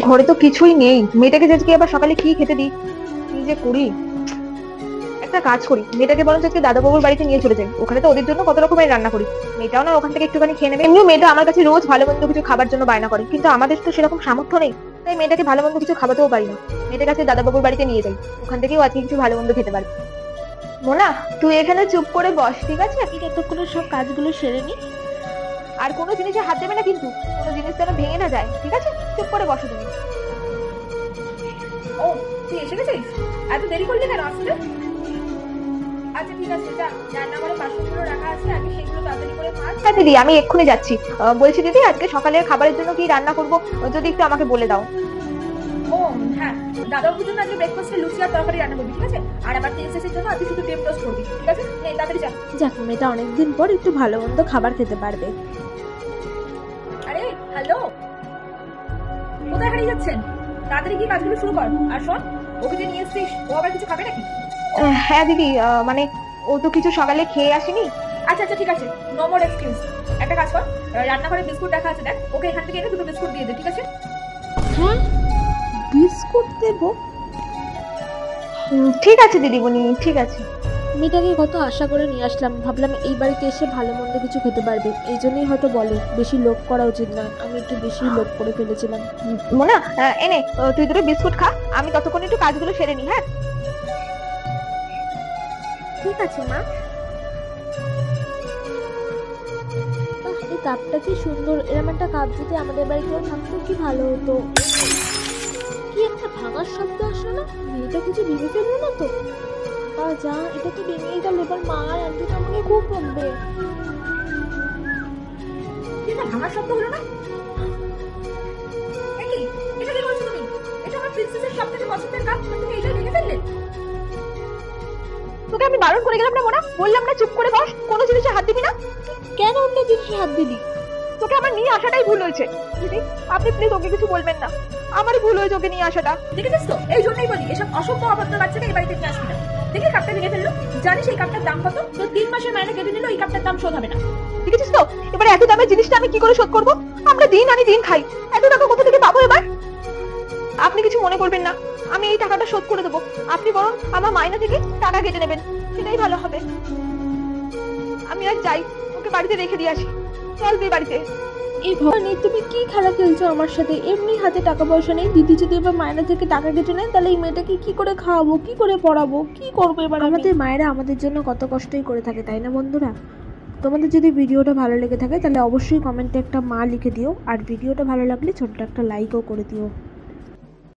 ঘরে তো কিছুই নেই, মেয়েটাকে আজকে আবার সকালে কি খেতে দিই, কি যে করি। একটা কাজ করি, মেয়েটাকে বরঞ্চ আজকে দাদা বাবুর বাড়িতে নিয়ে চলে যাই, ওখানে তো ওদের জন্য কত রকমের রান্না করি, মেয়েটাও না ওখান থেকে একটুখানি খেয়ে নেবে। এমনিও মেয়েটা আমার কাছে রোজ ভালো মন্দ কিছু খাবার জন্য বায়না করে, কিন্তু আমাদের তো সেরকম সামর্থ্য নেই, তাই মেয়েটাকে ভালো মন্দ কিছু খাওয়াতেও পারি না। মেয়েটার কাছে দাদা বাবুর বাড়িতে নিয়ে যাই, ওখান থেকেও আজকে কিছু ভালো মন্দ খেতে পারবে। মোনা, তুই এখানে চুপ করে বস, ঠিক আছে? আমি ততক্ষণে সব কাজগুলো সেরে নি। আর কোনো জিনিসে হাত দেবে না কিন্তু, কোনো জিনিস যেন ভেঙে না যায়, ঠিক আছে? চুপ করে বসো তুমি। ও, তুই এসে গেছিস? এত দেরি করলি কেন আসতে? আচ্ছা ঠিক আছে, যা, রান্নাঘরে বাসনগুলো রাখা আছে, আগে সেগুলো তাড়াতাড়ি করে মাছ। হ্যাঁ দিদি, আমি এক্ষুনি যাচ্ছি। বলছি দিদি, আজকে সকালের খাবারের জন্য কি রান্না করবো, যদি একটু আমাকে বলে দাও। ও হ্যাঁ, দাদাবাবুর জন্য আজকে ব্রেকফাস্টে লুচি আর তরকারি রান্না করবি, ঠিক আছে? আর আমার প্রিন্সেসের জন্য আজকে শুধু ডিম টোস্ট করবি, ঠিক আছে? নে তাড়াতাড়ি যা। যাক, মেয়েটা অনেকদিন পর একটু ভালো মন্দ খাবার খেতে পারবে। আরে হ্যালো, কোথায় হারিয়ে যাচ্ছেন? তাড়াতাড়ি গিয়ে কাজগুলো শুরু কর। আর শোন, ওকে যে নিয়ে এসছিস, ও আবার কিছু খাবে নাকি? হ্যাঁ দিদি, মানে ও তো কিছু সকালে খেয়ে আসেনি। আচ্ছা আচ্ছা ঠিক আছে, নো মোর এক্সকিউজ। একটা কাজ কর, রান্নাঘরে বিস্কুট রাখা আছে, দেখ ওকে এখান থেকে এনে দুটো বিস্কুট দিয়ে দে, ঠিক আছে? হ্যাঁ, বিস্কুট দেবো? ঠিক আছে দিদিমণি, ঠিক আছে। মেয়েটাকে কত আশা করে নিয়ে আসলাম, ভাবলাম এই বাড়িতে এসে ভালো মন্দ কিছু খেতে পারবে, এই জন্যই হয়তো বলে বেশি লোভ করা উচিত নয়। আমি একটু বেশি লোভ করে ফেলেছিলাম। মোনা, এনে তুই দুটো বিস্কুট খা, আমি ততক্ষণ একটু কাজগুলো সেরে নি। হ্যাঁ ঠিক আছে মা। এই কাপটা কি সুন্দর, এরকম একটা কাপ যদি আমাদের বাড়িতেও থাকতো কি ভালো হতো। কি একটা ভাঙার শব্দ আসলো না? মেয়েটা কিছু ভেঙে ফেললো না তো? যা, এটা তো ভেঙেই গেল, এবার মা আর আন্টি তো আমাকে খুব বকবে। এটা ভাঙার শব্দ হলো না? কি এটা কি করছো তুমি? এটা আমার প্রিন্সেসের সবথেকে পছন্দের কাপ, তুমি এটা ভেঙে ফেললে? তোকে আমি বারণ করে গেলাম না মোনা, বললাম না চুপ করে বস, কোনো জিনিসে হাত দিবি না। কেন অন্য জিনিসে হাত দিলি? তোকে আমার নিয়ে আসাটাই ভুল হয়েছে দিদি, আপনি প্লিজ ওকে কিছু বলবেন না, আমারই ভুল হয়েছে ওকে নিয়ে আসাটা। দেখেছিস তো, এই জন্যই বলি এসব অসভ্য অভদ্র বাচ্চাকে এই বাড়িতে নিয়ে আসবি না। দেখে কাপটা ভেঙে ফেললো, জানিস এই কাপটার দাম কত? তো 3 মাসের মাইনে কেটে নিল, এই কাপটার দাম শোধ হবে না। দেখেছিস তো, এবারে এত দামের জিনিসটা আমি কি করে শোধ করবো? আমরা দিন আনি দিন খাই, এত টাকা কোথা থেকে পাবো এবার? আপনি কিছু মনে করবেন না, আমি এই টাকাটা শোধ করে দেবো, আপনি বরং আমার মাইনা থেকে টাকা কেটে নেবেন, সেটাই ভালো হবে। আমি আর যাই, ওকে বাড়িতে রেখে দিয়ে আসি। চল তুই বাড়িতে। এই ভবানী, তুমি কি খেলা খেলছো আমার সাথে? এমনি হাতে টাকা পয়সা নেই, দিদি যদি এবার মায়না থেকে টাকা কেটে নেয়, তাহলে এই মেয়েটাকে কি করে খাওয়াবো, কি করে পড়াবো, কি করবো এবার? আমাদের মায়েরা আমাদের জন্য কত কষ্টই করে থাকে, তাই না বন্ধুরা? তোমাদের যদি ভিডিওটা ভালো লেগে থাকে তাহলে অবশ্যই কমেন্টে একটা মা লিখে দিও, আর ভিডিওটা ভালো লাগলে ছোট্ট একটা লাইকও করে দিও।